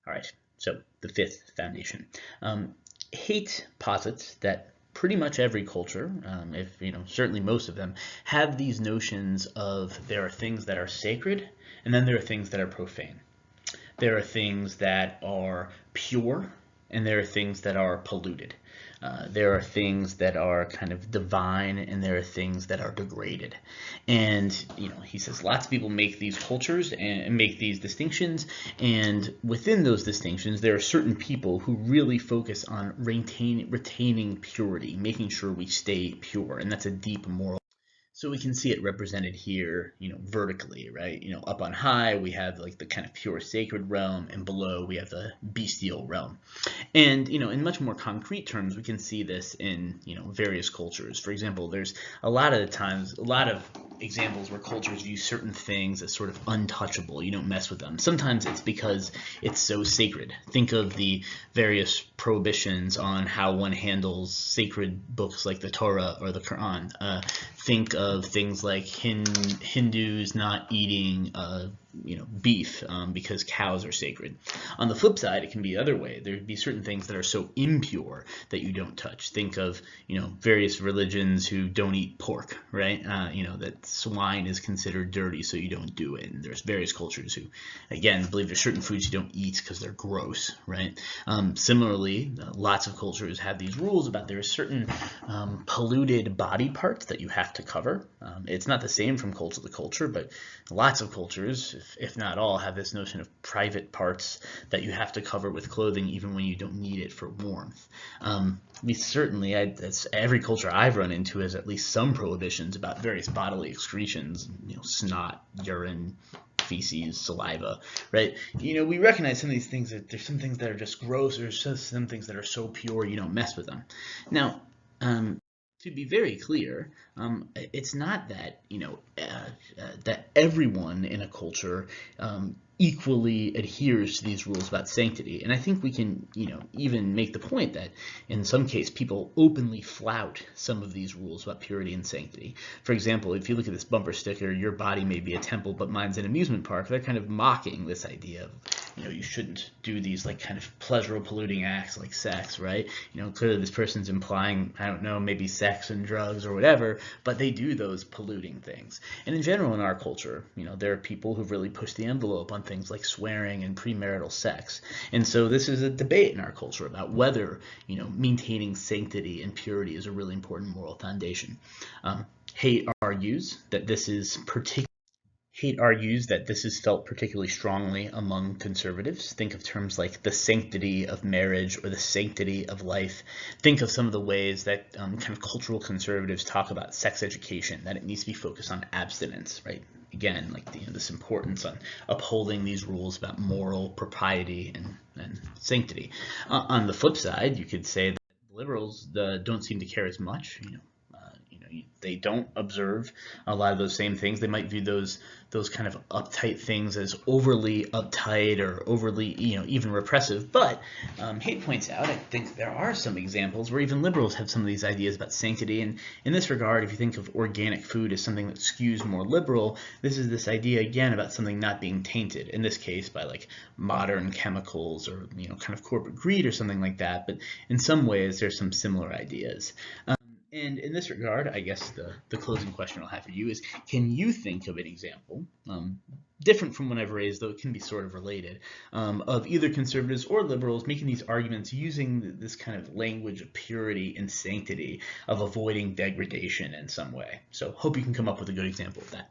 All right, so the fifth foundation. Haidt posits that pretty much every culture, if certainly most of them, have these notions of there are things that are sacred, and then there are things that are profane. There are things that are pure, and there are things that are polluted. There are things that are kind of divine, and there are things that are degraded. And he says lots of people make these cultures and make these distinctions, and within those distinctions, there are certain people who really focus on retaining purity, making sure we stay pure, and that's a deep moral. So we can see it represented here, vertically, right? Up on high, we have like the kind of pure sacred realm, and below we have the bestial realm. And, in much more concrete terms, we can see this in, various cultures. For example, there's a lot of examples where cultures view certain things as sort of untouchable. You don't mess with them. Sometimes it's because it's so sacred. Think of the various prohibitions on how one handles sacred books like the Torah or the Quran. Think of things like Hindus not eating beef because cows are sacred. On the flip side, it can be the other way. There'd be certain things that are so impure that you don't touch. Think of various religions who don't eat pork, right? That swine is considered dirty, so you don't do it. And there's various cultures who, again, believe there's certain foods you don't eat because they're gross, right? Similarly, lots of cultures have these rules about there are certain polluted body parts that you have to cover. It's not the same from culture to culture, but lots of cultures, if not all, have this notion of private parts that you have to cover with clothing even when you don't need it for warmth. Every culture I've run into has at least some prohibitions about various bodily excretions, snot, urine, feces, saliva, right? We recognize some of these things, that there's some things that are just gross, there's just some things that are so pure you don't mess with them. Now, to be very clear, it's not that that everyone in a culture equally adheres to these rules about sanctity. And I think we can even make the point that in some case people openly flout some of these rules about purity and sanctity. For example, if you look at this bumper sticker, your body may be a temple but mine's an amusement park, they're kind of mocking this idea of you shouldn't do these like kind of pleasurable polluting acts like sex, right? Clearly this person's implying, I don't know, maybe sex and drugs or whatever, but they do those polluting things. And in general in our culture, there are people who've really pushed the envelope on things like swearing and premarital sex. And so this is a debate in our culture about whether, maintaining sanctity and purity is a really important moral foundation. Haidt argues that this is felt particularly strongly among conservatives. Think of terms like the sanctity of marriage or the sanctity of life. Think of some of the ways that kind of cultural conservatives talk about sex education, that it needs to be focused on abstinence, right? Again, like this importance on upholding these rules about moral propriety and sanctity. On the flip side, you could say that liberals don't seem to care as much. They don't observe a lot of those same things. They might view those kind of uptight things as overly uptight or overly, even repressive. But Haidt points out, I think there are some examples where even liberals have some of these ideas about sanctity. And in this regard, if you think of organic food as something that skews more liberal, this is this idea again about something not being tainted, in this case by like modern chemicals or, kind of corporate greed or something like that. But in some ways, there's some similar ideas. And in this regard, I guess the closing question I'll have for you is, can you think of an example, different from one I've raised, though it can be sort of related, of either conservatives or liberals making these arguments using this kind of language of purity and sanctity, of avoiding degradation in some way? So hope you can come up with a good example of that.